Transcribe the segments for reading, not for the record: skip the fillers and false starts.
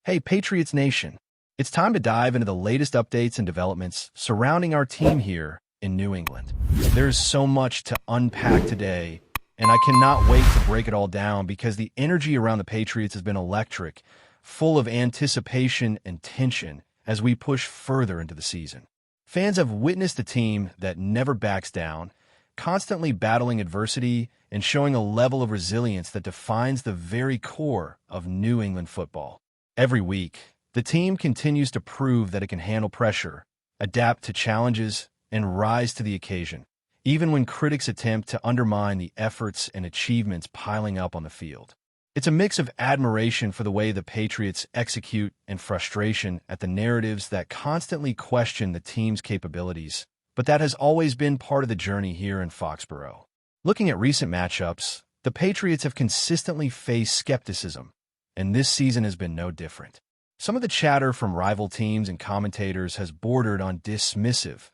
Hey, Patriots Nation. It's time to dive into the latest updates and developments surrounding our team here in New England. There's so much to unpack today, and I cannot wait to break it all down because the energy around the Patriots has been electric, full of anticipation and tension as we push further into the season. Fans have witnessed a team that never backs down, constantly battling adversity and showing a level of resilience that defines the very core of New England football. Every week, the team continues to prove that it can handle pressure, adapt to challenges, and rise to the occasion, even when critics attempt to undermine the efforts and achievements piling up on the field. It's a mix of admiration for the way the Patriots execute and frustration at the narratives that constantly question the team's capabilities, but that has always been part of the journey here in Foxboro. Looking at recent matchups, the Patriots have consistently faced skepticism, and this season has been no different. Some of the chatter from rival teams and commentators has bordered on dismissive,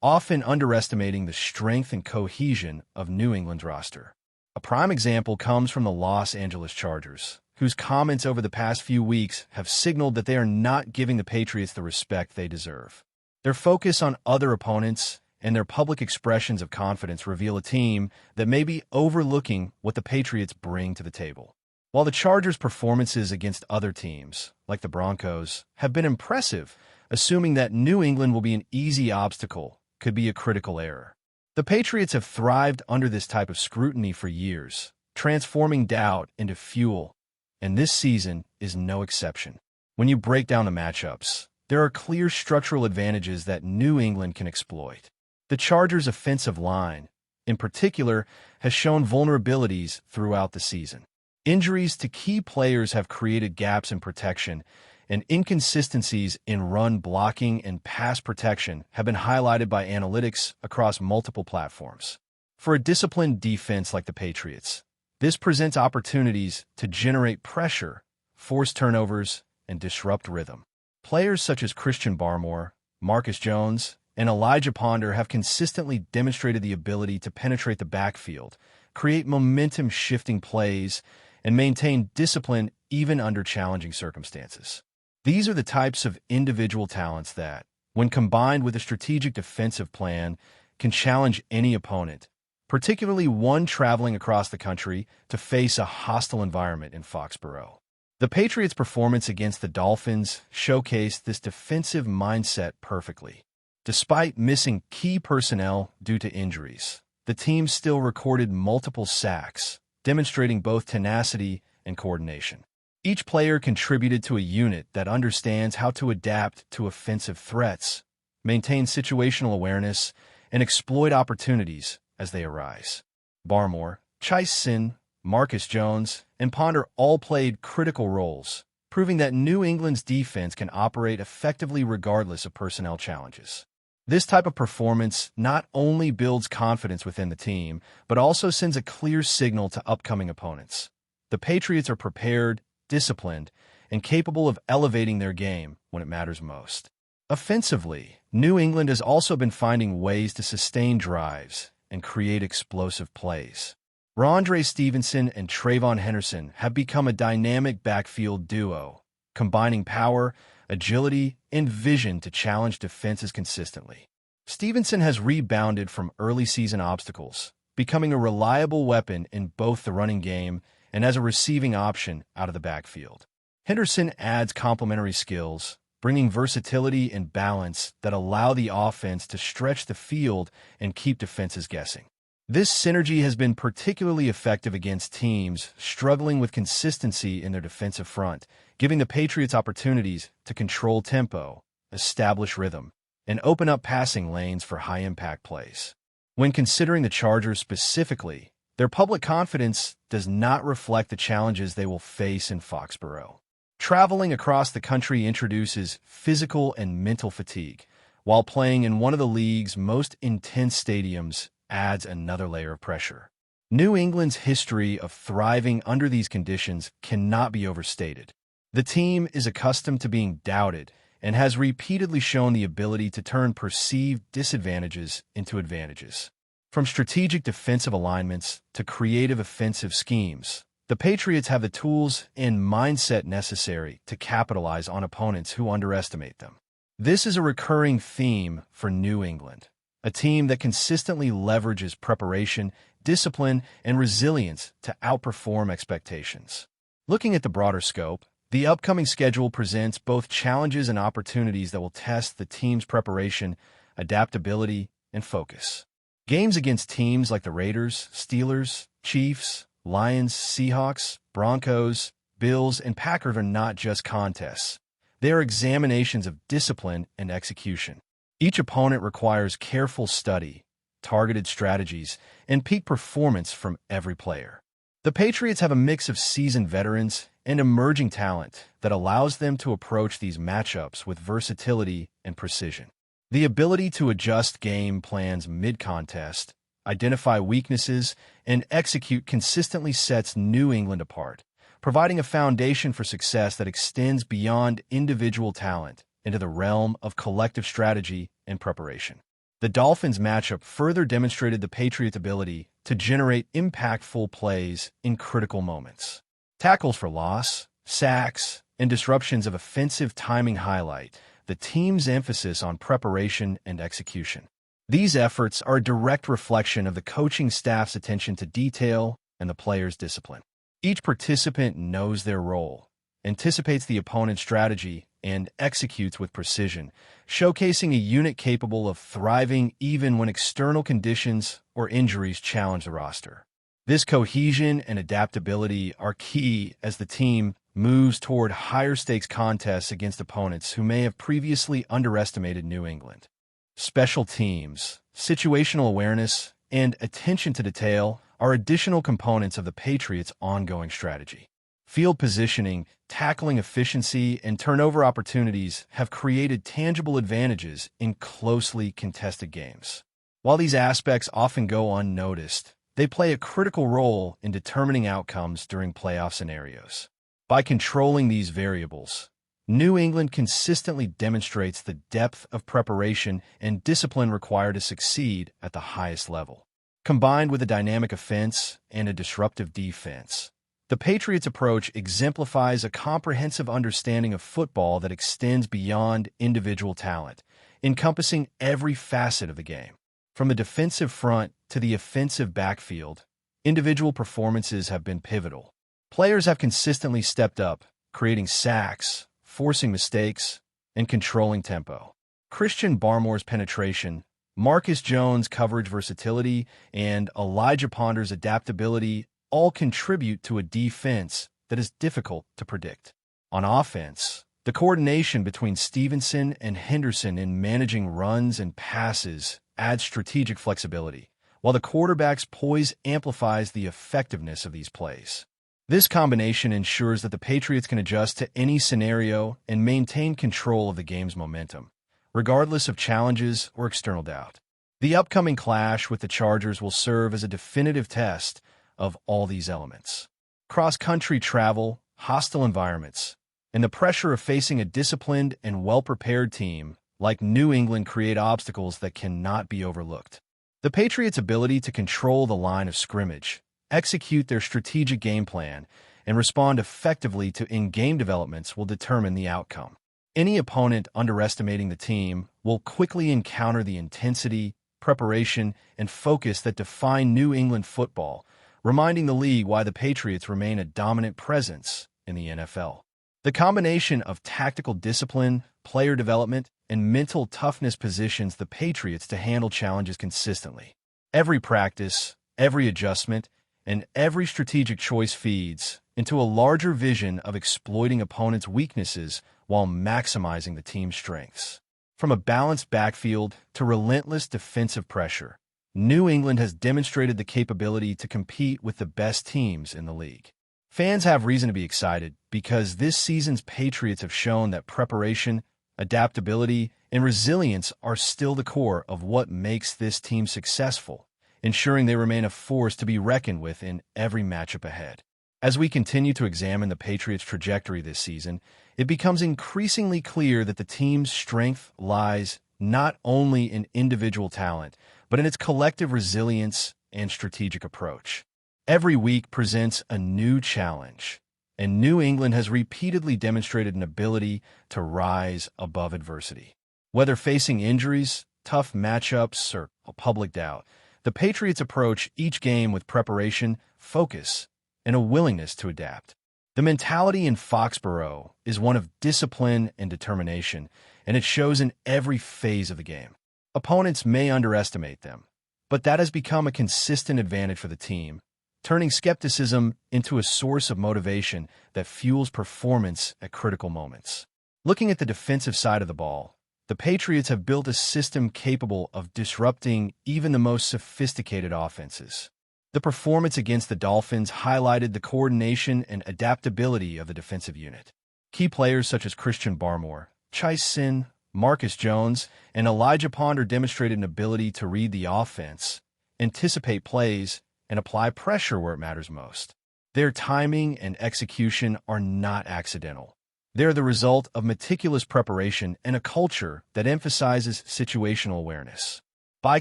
often underestimating the strength and cohesion of New England's roster. A prime example comes from the Los Angeles Chargers, whose comments over the past few weeks have signaled that they are not giving the Patriots the respect they deserve. Their focus on other opponents and their public expressions of confidence reveal a team that may be overlooking what the Patriots bring to the table. While the Chargers' performances against other teams, like the Broncos, have been impressive, assuming that New England will be an easy obstacle could be a critical error. The Patriots have thrived under this type of scrutiny for years, transforming doubt into fuel, and this season is no exception. When you break down the matchups, there are clear structural advantages that New England can exploit. The Chargers' offensive line, in particular, has shown vulnerabilities throughout the season. Injuries to key players have created gaps in protection, and inconsistencies in run blocking and pass protection have been highlighted by analytics across multiple platforms. For a disciplined defense like the Patriots, this presents opportunities to generate pressure, force turnovers, and disrupt rhythm. Players such as Christian Barmore, Marcus Jones, and Elijah Ponder have consistently demonstrated the ability to penetrate the backfield, create momentum-shifting plays, and maintain discipline even under challenging circumstances. These are the types of individual talents that, when combined with a strategic defensive plan, can challenge any opponent, particularly one traveling across the country to face a hostile environment in Foxboro. The Patriots' performance against the Dolphins showcased this defensive mindset perfectly. Despite missing key personnel due to injuries, the team still recorded multiple sacks, demonstrating both tenacity and coordination. Each player contributed to a unit that understands how to adapt to offensive threats, maintain situational awareness, and exploit opportunities as they arise. Barmore, Sin, Marcus Jones, and Ponder all played critical roles, proving that New England's defense can operate effectively regardless of personnel challenges. This type of performance not only builds confidence within the team, but also sends a clear signal to upcoming opponents. The Patriots are prepared, disciplined, and capable of elevating their game when it matters most. Offensively, New England has also been finding ways to sustain drives and create explosive plays. Rondre Stevenson and Trayvon Henderson have become a dynamic backfield duo, combining power, agility, and vision to challenge defenses consistently. Stevenson has rebounded from early season obstacles, becoming a reliable weapon in both the running game and as a receiving option out of the backfield. Henderson adds complementary skills, bringing versatility and balance that allow the offense to stretch the field and keep defenses guessing. This synergy has been particularly effective against teams struggling with consistency in their defensive front, giving the Patriots opportunities to control tempo, establish rhythm, and open up passing lanes for high-impact plays. When considering the Chargers specifically, their public confidence does not reflect the challenges they will face in Foxboro. Traveling across the country introduces physical and mental fatigue, while playing in one of the league's most intense stadiums adds another layer of pressure. New England's history of thriving under these conditions cannot be overstated. The team is accustomed to being doubted and has repeatedly shown the ability to turn perceived disadvantages into advantages. From strategic defensive alignments to creative offensive schemes, The Patriots have the tools and mindset necessary to capitalize on opponents who underestimate them. This is a recurring theme for New England, a team that consistently leverages preparation, discipline, and resilience to outperform expectations. Looking at the broader scope, the upcoming schedule presents both challenges and opportunities that will test the team's preparation, adaptability, and focus. Games against teams like the Raiders, Steelers, Chiefs, Lions, Seahawks, Broncos, Bills, and Packers are not just contests. They are examinations of discipline and execution. Each opponent requires careful study, targeted strategies, and peak performance from every player. The Patriots have a mix of seasoned veterans and emerging talent that allows them to approach these matchups with versatility and precision. The ability to adjust game plans mid-contest, identify weaknesses, and execute consistently sets New England apart, providing a foundation for success that extends beyond individual talent into the realm of collective strategy and preparation. The Dolphins matchup further demonstrated the Patriots' ability to generate impactful plays in critical moments. Tackles for loss, sacks, and disruptions of offensive timing highlight the team's emphasis on preparation and execution. These efforts are a direct reflection of the coaching staff's attention to detail and the players' discipline. Each participant knows their role, anticipates the opponent's strategy, and executes with precision, showcasing a unit capable of thriving even when external conditions or injuries challenge the roster. This cohesion and adaptability are key as the team moves toward higher-stakes contests against opponents who may have previously underestimated New England. Special teams, situational awareness, and attention to detail are additional components of the Patriots' ongoing strategy. Field positioning, tackling efficiency, and turnover opportunities have created tangible advantages in closely contested games. While these aspects often go unnoticed, they play a critical role in determining outcomes during playoff scenarios. By controlling these variables, New England consistently demonstrates the depth of preparation and discipline required to succeed at the highest level. Combined with a dynamic offense and a disruptive defense, the Patriots' approach exemplifies a comprehensive understanding of football that extends beyond individual talent, encompassing every facet of the game. From the defensive front to the offensive backfield, individual performances have been pivotal. Players have consistently stepped up, creating sacks, forcing mistakes, and controlling tempo. Christian Barmore's penetration, Marcus Jones' coverage versatility, and Elijah Ponder's adaptability all contribute to a defense that is difficult to predict. On offense, the coordination between Stevenson and Henderson in managing runs and passes adds strategic flexibility, while the quarterback's poise amplifies the effectiveness of these plays. This combination ensures that the Patriots can adjust to any scenario and maintain control of the game's momentum, regardless of challenges or external doubt. The upcoming clash with the Chargers will serve as a definitive test of all these elements. Cross-country travel, hostile environments, and the pressure of facing a disciplined and well-prepared team like New England create obstacles that cannot be overlooked. The Patriots' ability to control the line of scrimmage, execute their strategic game plan, and respond effectively to in-game developments will determine the outcome. Any opponent underestimating the team will quickly encounter the intensity, preparation, and focus that define New England football, reminding the league why the Patriots remain a dominant presence in the NFL. The combination of tactical discipline, player development, and mental toughness positions the Patriots to handle challenges consistently. Every practice, every adjustment, and every strategic choice feeds into a larger vision of exploiting opponents' weaknesses while maximizing the team's strengths. From a balanced backfield to relentless defensive pressure, New England has demonstrated the capability to compete with the best teams in the league. Fans have reason to be excited because this season's Patriots have shown that preparation, adaptability, and resilience are still the core of what makes this team successful, ensuring they remain a force to be reckoned with in every matchup ahead. As we continue to examine the Patriots' trajectory this season, it becomes increasingly clear that the team's strength lies not only in individual talent, but in its collective resilience and strategic approach. Every week presents a new challenge, and New England has repeatedly demonstrated an ability to rise above adversity. Whether facing injuries, tough matchups, or a public doubt, the Patriots approach each game with preparation, focus, and a willingness to adapt. The mentality in Foxboro is one of discipline and determination, and it shows in every phase of the game. Opponents may underestimate them, but that has become a consistent advantage for the team, turning skepticism into a source of motivation that fuels performance at critical moments. Looking at the defensive side of the ball, the Patriots have built a system capable of disrupting even the most sophisticated offenses. The performance against the Dolphins highlighted the coordination and adaptability of the defensive unit. Key players such as Christian Barmore, Chase Sin, Marcus Jones, and Elijah Ponder demonstrated an ability to read the offense, anticipate plays, and apply pressure where it matters most. Their timing and execution are not accidental. They're the result of meticulous preparation and a culture that emphasizes situational awareness. By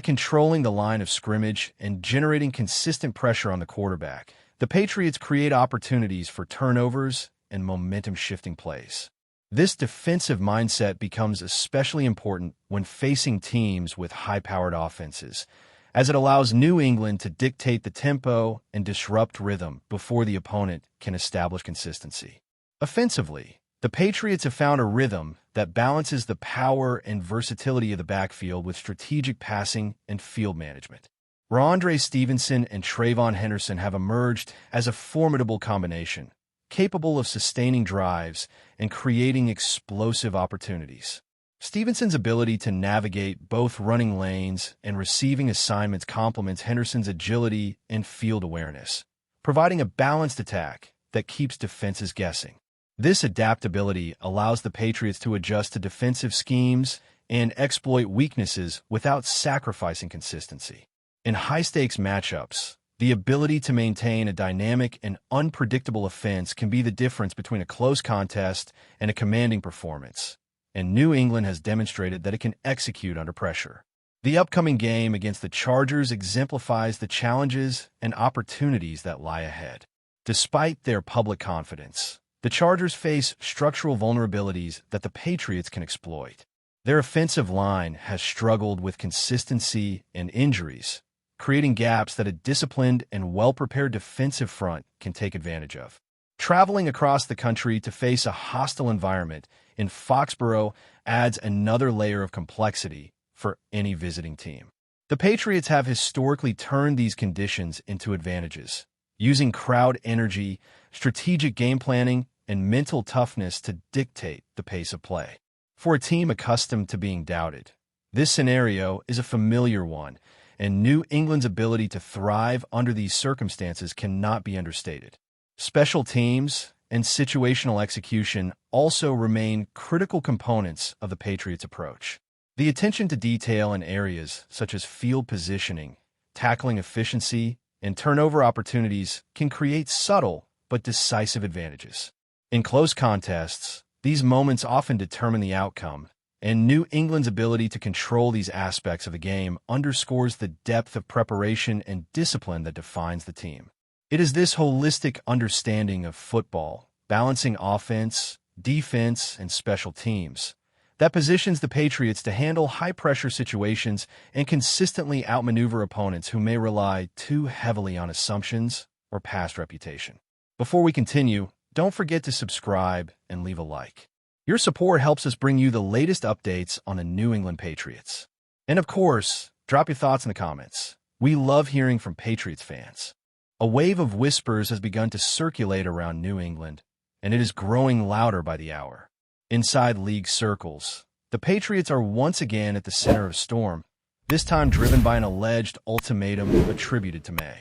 controlling the line of scrimmage and generating consistent pressure on the quarterback, the Patriots create opportunities for turnovers and momentum-shifting plays. This defensive mindset becomes especially important when facing teams with high-powered offenses, as it allows New England to dictate the tempo and disrupt rhythm before the opponent can establish consistency. Offensively, the Patriots have found a rhythm that balances the power and versatility of the backfield with strategic passing and field management. Rhamondre Stevenson and Trayvon Henderson have emerged as a formidable combination, capable of sustaining drives and creating explosive opportunities. Stevenson's ability to navigate both running lanes and receiving assignments complements Henderson's agility and field awareness, providing a balanced attack that keeps defenses guessing. This adaptability allows the Patriots to adjust to defensive schemes and exploit weaknesses without sacrificing consistency. In high-stakes matchups, the ability to maintain a dynamic and unpredictable offense can be the difference between a close contest and a commanding performance, and New England has demonstrated that it can execute under pressure. The upcoming game against the Chargers exemplifies the challenges and opportunities that lie ahead. Despite their public confidence, the Chargers face structural vulnerabilities that the Patriots can exploit. Their offensive line has struggled with consistency and injuries, creating gaps that a disciplined and well-prepared defensive front can take advantage of. Traveling across the country to face a hostile environment in Foxboro adds another layer of complexity for any visiting team. The Patriots have historically turned these conditions into advantages, using crowd energy, strategic game planning, and mental toughness to dictate the pace of play. For a team accustomed to being doubted, this scenario is a familiar one, and New England's ability to thrive under these circumstances cannot be understated. Special teams and situational execution also remain critical components of the Patriots' approach. The attention to detail in areas such as field positioning, tackling efficiency, and turnover opportunities can create subtle but decisive advantages. In close contests, these moments often determine the outcome, and New England's ability to control these aspects of the game underscores the depth of preparation and discipline that defines the team. It is this holistic understanding of football, balancing offense, defense, and special teams, that positions the Patriots to handle high-pressure situations and consistently outmaneuver opponents who may rely too heavily on assumptions or past reputation. Before we continue, don't forget to subscribe and leave a like. Your support helps us bring you the latest updates on the New England Patriots. And of course, drop your thoughts in the comments. We love hearing from Patriots fans. A wave of whispers has begun to circulate around New England, and it is growing louder by the hour. Inside league circles, the Patriots are once again at the center of a storm, this time driven by an alleged ultimatum attributed to May.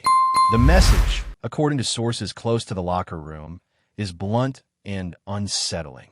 The message, according to sources close to the locker room, is blunt and unsettling.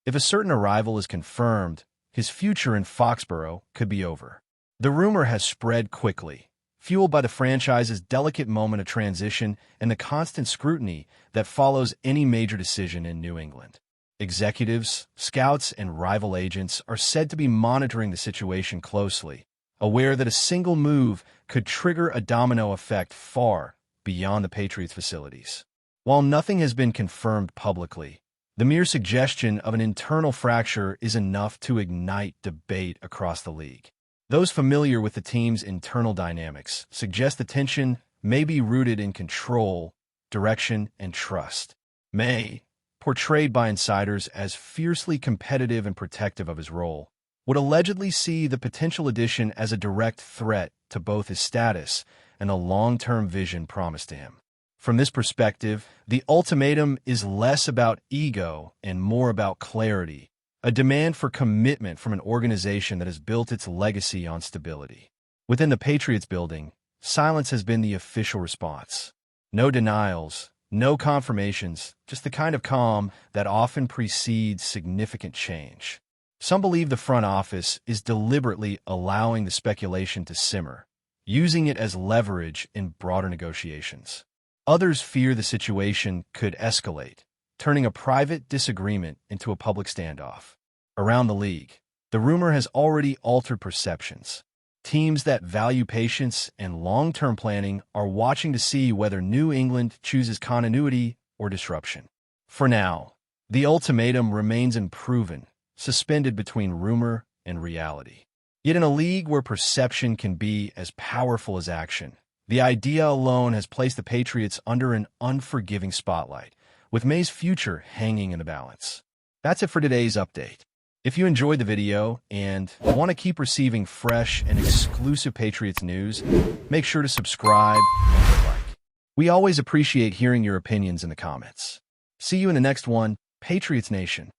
If a certain arrival is confirmed, his future in Foxboro could be over. The rumor has spread quickly, fueled by the franchise's delicate moment of transition and the constant scrutiny that follows any major decision in New England. Executives, scouts, and rival agents are said to be monitoring the situation closely, aware that a single move could trigger a domino effect far beyond the Patriots' facilities. While nothing has been confirmed publicly, the mere suggestion of an internal fracture is enough to ignite debate across the league. Those familiar with the team's internal dynamics suggest the tension may be rooted in control, direction, and trust. May, portrayed by insiders as fiercely competitive and protective of his role, would allegedly see the potential addition as a direct threat to both his status and the long-term vision promised to him. From this perspective, the ultimatum is less about ego and more about clarity, a demand for commitment from an organization that has built its legacy on stability. Within the Patriots building, silence has been the official response. No denials, no confirmations, just the kind of calm that often precedes significant change. Some believe the front office is deliberately allowing the speculation to simmer, using it as leverage in broader negotiations. Others fear the situation could escalate, turning a private disagreement into a public standoff. Around the league, the rumor has already altered perceptions. Teams that value patience and long-term planning are watching to see whether New England chooses continuity or disruption. For now, the ultimatum remains unproven, suspended between rumor and reality. Yet in a league where perception can be as powerful as action, the idea alone has placed the Patriots under an unforgiving spotlight, with May's future hanging in the balance. That's it for today's update. If you enjoyed the video and want to keep receiving fresh and exclusive Patriots news, make sure to subscribe and hit like. We always appreciate hearing your opinions in the comments. See you in the next one, Patriots Nation.